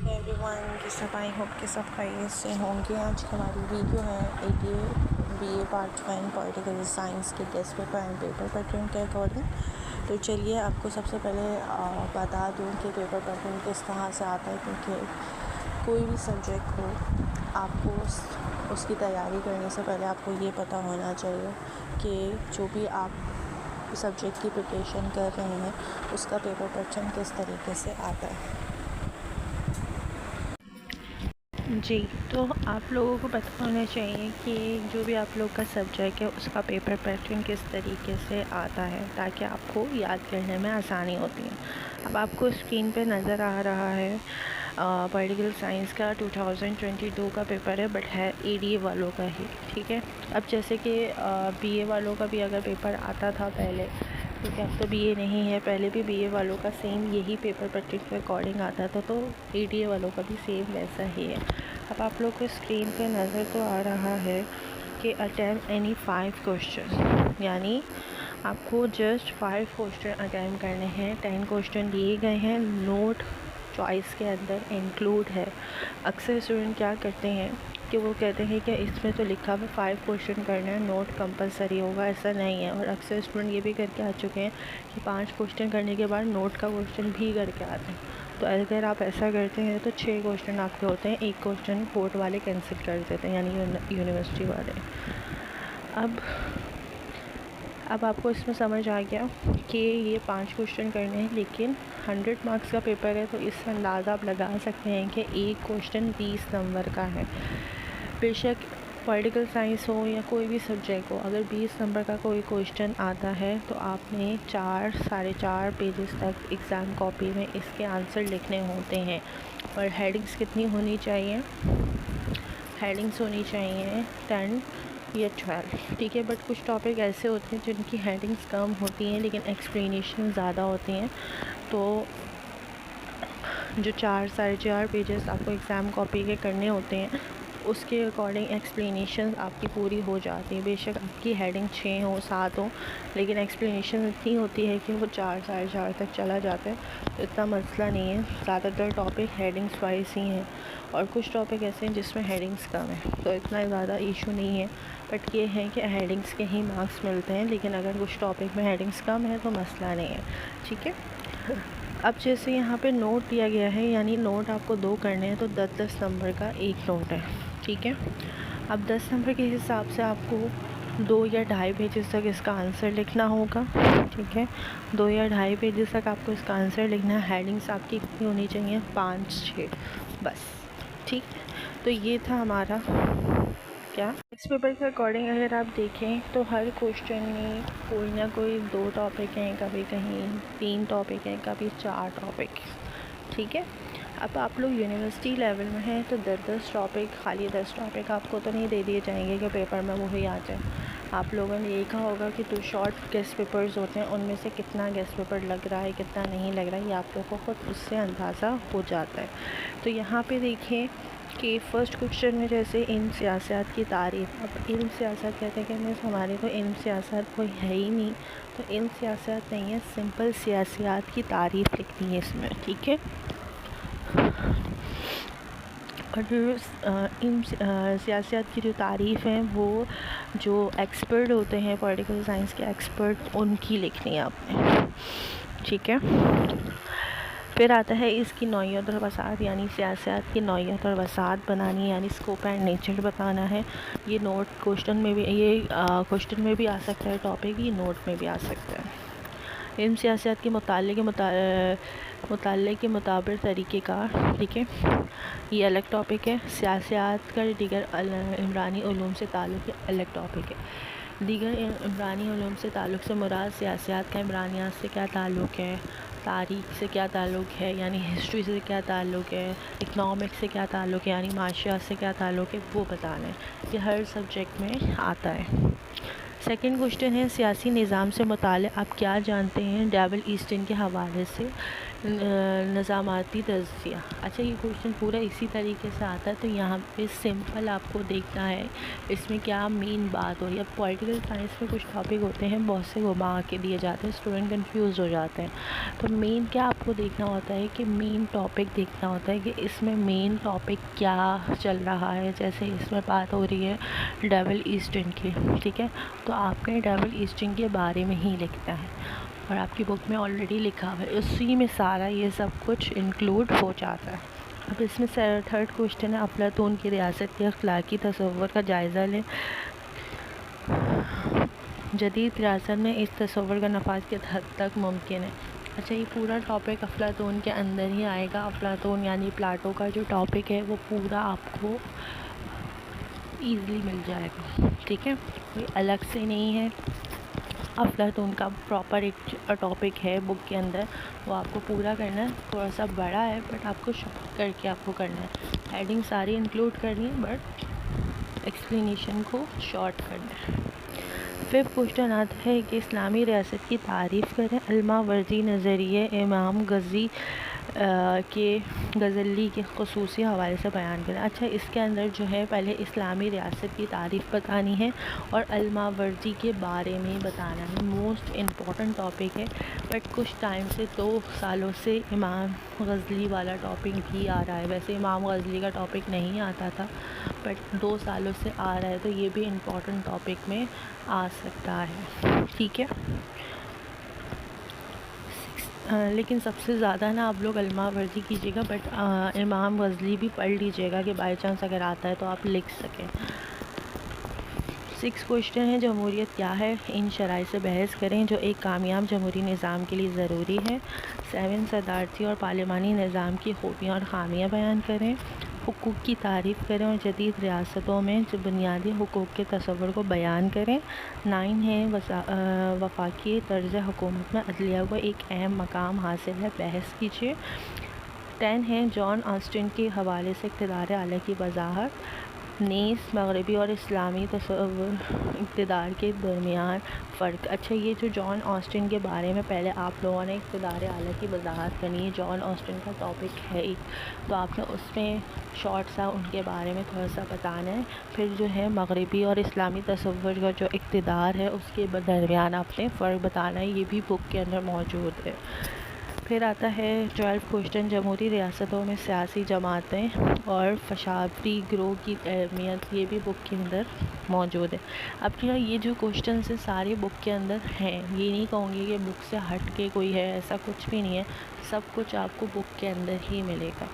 Everyone, कि सब I hope कि सब खैरियत से होंगे। आज हमारी वीडियो है BA पार्ट 1 पॉलिटिकल साइंस के guest paper and paper pattern के अकॉर्डिंग। तो चलिए आपको सबसे पहले बता दूं कि पेपर पैटर्न किस तरह से आता है, क्योंकि कोई भी सब्जेक्ट हो आपको उसकी तैयारी करने से पहले आपको ये पता होना चाहिए कि जो भी आप सब्जेक्ट की प्रिपरेशन कर रहे हैं उसका पेपर पैटर्न किस तरीके से आता है। जी, तो आप लोगों को पता होना चाहिए कि जो भी आप लोग का सब्जेक्ट है उसका पेपर पैटर्न किस तरीके से आता है, ताकि आपको याद करने में आसानी होती है। अब आपको स्क्रीन पे नज़र आ रहा है पॉलिटिकल साइंस का 2022 का पेपर है, बट है ADA वालों का ही। ठीक है, अब जैसे कि BA वालों का भी अगर पेपर आता था पहले, क्योंकि अब तो BA नहीं है, पहले भी BA वालों का सेम यही पेपर पैटर्न के अकॉर्डिंग आता था, तो ADA वालों का भी सेम वैसा ही है। अब आप लोग को स्क्रीन पे नज़र तो आ रहा है कि अटैम्प्ट एनी 5 क्वेश्चन, यानी आपको जस्ट 5 क्वेश्चन अटैम्प्ट करने हैं। 10 क्वेश्चन दिए गए हैं, नोट चॉइस के अंदर इंक्लूड है। अक्सर स्टूडेंट क्या करते हैं कि वो कहते हैं कि इसमें तो लिखा हुआ 5 क्वेश्चन करना है, नोट कंपलसरी होगा। ऐसा नहीं है, और अक्सर स्टूडेंट ये भी करके आ चुके हैं कि 5 क्वेश्चन करने के बाद नोट का क्वेश्चन भी करके आते हैं। तो अगर आप ऐसा करते हैं तो 6 क्वेश्चन आपके होते हैं, 1 क्वेश्चन कोर्ट वाले कैंसिल कर देते हैं, यानी यूनिवर्सिटी वाले। अब आपको इसमें समझ आ गया कि ये 5 क्वेश्चन करने हैं, लेकिन 100 मार्क्स का पेपर है, तो इससे अंदाज़ा आप लगा सकते हैं कि एक क्वेश्चन 20 नंबर का है। बेशक पॉलिटिकल साइंस हो या कोई भी सब्जेक्ट हो, अगर 20 नंबर का कोई क्वेश्चन आता है तो आपने 4-4.5 पेजेस तक एग्ज़ाम कॉपी में इसके आंसर लिखने होते हैं। और हेडिंग्स कितनी होनी चाहिए? हेडिंग्स होनी चाहिए 10 या 12। ठीक है, बट कुछ टॉपिक ऐसे होते हैं जिनकी हेडिंग्स कम होती हैं लेकिन एक्सप्लेनेशन ज़्यादा होती हैं। तो जो 4-4.5 पेजेस आपको एग्ज़ाम कॉपी के करने होते हैं, उसके अकॉर्डिंग एक्सप्लेनेशन आपकी पूरी हो जाती है। बेशक आपकी हेडिंग 6 हो 7 हो, लेकिन एक्सप्लेनेशन इतनी होती है कि वो 4-4.5 तक चला जाता है। तो इतना मसला नहीं है, ज़्यादातर टॉपिक हेडिंग्स वाइज ही हैं, और कुछ टॉपिक ऐसे हैं जिसमें हेडिंग्स कम है, तो इतना ज़्यादा इशू नहीं है। बट ये है कि हेडिंग्स के ही मार्क्स मिलते हैं, लेकिन अगर कुछ टॉपिक में हेडिंग्स कम है तो मसला नहीं है। ठीक है, अब जैसे यहाँ पे नोट दिया गया है, यानी नोट आपको 2 करने हैं, तो 10-10 नंबर का एक नोट है। ठीक है, अब 10 नंबर के हिसाब से आपको 2 या 2.5 पेजेस तक इसका आंसर लिखना होगा। ठीक है, 2 या 2.5 पेजेस तक आपको इसका आंसर लिखना है। हेडिंग्स आपकी कितनी होनी चाहिए? 5-6 बस। ठीक, तो ये था हमारा क्या इस पेपर के अकॉर्डिंग। अगर आप देखें तो हर क्वेश्चन में कोई ना कोई 2 टॉपिक हैं, कभी कहीं 3 टॉपिक हैं, कभी 4 टॉपिक। ठीक है, अब आप लोग यूनिवर्सिटी लेवल में हैं तो 10-10 टॉपिक, खाली 10 टॉपिक आपको तो नहीं दे दिए जाएंगे कि पेपर में वो ही आ जाए। आप लोगों ने देखा होगा कि 2 शॉर्ट गेस्ट पेपर्स होते हैं, उनमें से कितना गेस्ट पेपर लग रहा है, कितना नहीं लग रहा है, ये आप लोगों को खुद उससे अंदाज़ा हो जाता है। तो यहाँ पे देखिए कि फ़र्स्ट क्वेश्चन में जैसे इल्म सियासत की तारीफ़। अब इल्म सियासत कहते हैं कि मिस हमारे तो इल्म सियासत कोई है ही नहीं, तो इल्म सियासत नहीं है, सिंपल सियासियात की तारीफ़ लिखनी है इसमें। ठीक है, और इन सियासत की जो तारीफ़ हैं वो जो एक्सपर्ट होते हैं, पॉलिटिकल साइंस के एक्सपर्ट, उनकी लिखनी है आपने। ठीक है, फिर आता है इसकी नौइयत और वसात, यानी सियासत की नौइयत और वसात बनानी, यानी स्कोप एंड नेचर बताना है। ये नोट क्वेश्चन में भी, ये क्वेश्चन में भी आ सकता है टॉपिक, ये नोट में भी आ सकता है। इल्म सियासत के मुताल्लिक़ के मुताबिक तरीक़ेकार। ठीक है, ये अलग टॉपिक है। सियासत का दीगर इमरानी उलूम से ताल्लुक़ अलग टॉपिक है। दीगर इमरानी उलूम से ताल्लुक़ से मुराद सियासत का इमरानियात से क्या ताल्लुक़ है, तारीख़ से क्या ताल्लुक़ है, यानी हिस्ट्री से क्या ताल्लुक़ है, इकनॉमिक्स से क्या ताल्लुक़ है, यानी माशियात से क्या ताल्लुक़ है, वो बताना है। ये हर सब्जेक्ट में आता है। सेकंड क्वेश्चन है सियासी निज़ाम से मुताल्लिक़ आप क्या जानते हैं डेविड ईस्टन के हवाले से, निज़ामाती तज़किया। अच्छा, ये क्वेश्चन पूरा इसी तरीके से आता है, तो यहाँ पे सिंपल आपको देखना है इसमें क्या मेन बात हो रही है। अब पॉलिटिकल साइंस में कुछ टॉपिक होते हैं बहुत से घुमा के दिए जाते हैं, स्टूडेंट कंफ्यूज हो जाते हैं। तो मेन क्या आपको देखना होता है कि मेन टॉपिक देखना होता है कि इसमें मेन टॉपिक क्या चल रहा है। जैसे इसमें बात हो रही है डबल ईस्टर्न की, ठीक है, तो आपने डबल ईस्टर्न के बारे में ही लिखना है और आपकी बुक में ऑलरेडी लिखा हुआ है, उसी में सारा ये सब कुछ इंक्लूड हो जाता है। अब इसमें थर्ड क्वेश्चन है अफलातून की रियासत के अखलाकी तसव्वुर का जायज़ा लें। जदीद रियासत में इस तसव्वुर का नफाज किस हद तक मुमकिन है। अच्छा, ये पूरा टॉपिक अफलातून के अंदर ही आएगा। अफलातून यानी प्लाटो का जो टॉपिक है वो पूरा आपको ईज़िली मिल जाएगा, ठीक है, कोई अलग से नहीं है। अफलातून का प्रॉपर एक टॉपिक है बुक के अंदर, वो आपको पूरा करना है। थोड़ा सा बड़ा है बट आपको शॉर्ट करके आपको करना है। हेडिंग सारी इंक्लूड करनी है बट एक्सप्लेनेशन को शॉर्ट करना है। फिफ्थ क्वेश्चन आता है कि इस्लामी रियासत की तारीफ़ करें। अल-मावर्दी नज़रिए इमाम गज़ी के गज़ली के ख़ुसूसी हवाले से बयान करें। अच्छा, इसके अंदर जो है पहले इस्लामी रियासत की तारीफ़ बतानी है और अल-मावर्दी के बारे में बताना है। मोस्ट इम्पॉर्टेंट टॉपिक है बट कुछ टाइम से 2 सालों से इमाम गज़ली वाला टॉपिक भी आ रहा है। वैसे इमाम गज़ली का टॉपिक नहीं आता था बट 2 सालों से आ रहा है, तो ये भी इम्पॉर्टेंट टॉपिक में आ सकता है, ठीक है। लेकिन सबसे ज़्यादा ना आप लोग अल-मावर्दी कीजिएगा बट इमाम गज़ली भी पढ़ लीजिएगा कि बाई चांस अगर आता है तो आप लिख सकें। 6 क्वेश्चन है जमहूरियत क्या है, इन शराइ से बहस करें जो एक कामयाब जमहूरी निज़ाम के लिए ज़रूरी है। 7 सदारती और पार्लिमानी निज़ाम की खूबियाँ और ख़ामियाँ बयान करें। हुकूक़ की तारीफ़ करें और जदीद रियासतों में जो बुनियादी हुकूक़ के तसव्वुर को बयान करें। 9 है वफ़ाक़ी तर्ज़ हुकूमत में अदलिया को एक अहम मकाम हासिल है, बहस कीजिए। 10 है जॉन ऑस्टिन के हवाले से इक़्तिदार आला की वज़ाहत। नीस मगरबी और इस्लामी तसव्वुर इक़्तिदार के दरमियान फ़र्क। अच्छा, ये जो जॉन ऑस्टिन के बारे में पहले आप लोगों ने इक़्तिदार आला की वज़ाहत करनी है। जॉन ऑस्टिन का टॉपिक है एक, तो आपने उसमें शॉर्ट सा उनके बारे में थोड़ा सा बताना है। फिर जो है मगरबी और इस्लामी तसव्वुर का जो इक़्तिदार है उसके दरमियान आपने फ़र्क बताना है, ये भी बुक के अंदर मौजूद है। फिर आता है 12 क्वेश्चन जमहूरी रियासतों में सियासी जमातें और फशावरी गिरोह की अहमियत, ये भी बुक के अंदर मौजूद है। अब क्या ये जो क्वेश्चन है सारे बुक के अंदर हैं, ये नहीं कहूँगी कि बुक से हट के कोई है, ऐसा कुछ भी नहीं है, सब कुछ आपको बुक के अंदर ही मिलेगा।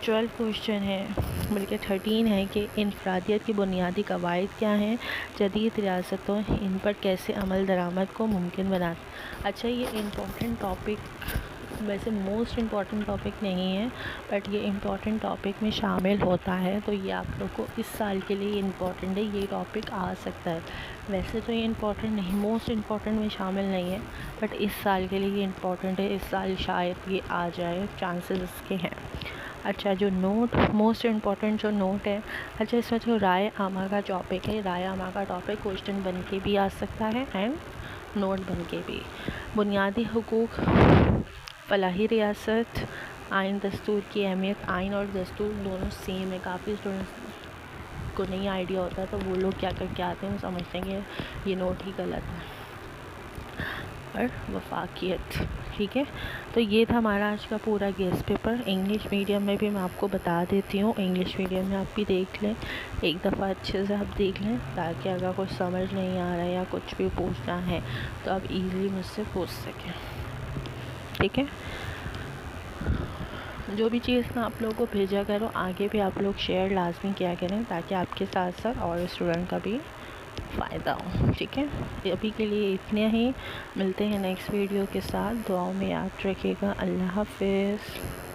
12 क्वेश्चन है बल्कि 13 है कि इनफरादियत की बुनियादी कवायद क्या हैं, जदीद रियासतों इन पर कैसे अमल दरामद को मुमकिन बनाते। अच्छा, ये इम्पॉर्टेंट टॉपिक वैसे मोस्ट इम्पॉर्टेंट टॉपिक नहीं है बट ये इम्पॉर्टेंट टॉपिक में शामिल होता है, तो ये आप लोग को इस साल के लिए इम्पॉर्टेंट है, ये टॉपिक आ सकता है। वैसे तो ये इम्पॉर्टेंट नहीं, मोस्ट इम्पॉर्टेंट में शामिल नहीं है बट इस साल के लिए ये इम्पॉर्टेंट है, इस साल शायद ये आ जाए, चांसेस इसके हैं। अच्छा, जो नोट मोस्ट इम्पॉर्टेंट जो नोट है, अच्छा इसमें जो राय आमा का टॉपिक है, राय आमा का टॉपिक क्वेश्चन बन के भी आ सकता है एंड नोट बन के भी। बुनियादी हुकूक, फलाही रियासत, आइन दस्तूर की अहमियत। आइन और दस्तूर दोनों सेम है, काफ़ी स्टूडेंट्स को नहीं आइडिया होता है तो वो लोग क्या करके आते हैं, वो समझते हैं कि ये नोट ही गलत है। और वफाकियत, ठीक है। तो ये था हमारा आज का पूरा गेस्ट पेपर। इंग्लिश मीडियम में भी मैं आपको बता देती हूँ, इंग्लिश मीडियम में आप भी देख लें, एक दफ़ा अच्छे से आप देख लें ताकि अगर कुछ समझ नहीं आ रहा है या कुछ भी पूछना है तो आप इजीली मुझसे पूछ सकें, ठीक है। जो भी चीज़ मैं आप लोगों को भेजा करूँ आगे भी आप लोग शेयर लाजमी किया करें ताकि आपके साथ साथ और स्टूडेंट का भी फ़ायदा हो, ठीक है। अभी के लिए इतने ही, मिलते हैं नेक्स्ट वीडियो के साथ। दुआओं में याद रखिएगा। अल्लाह हाफ़िज़।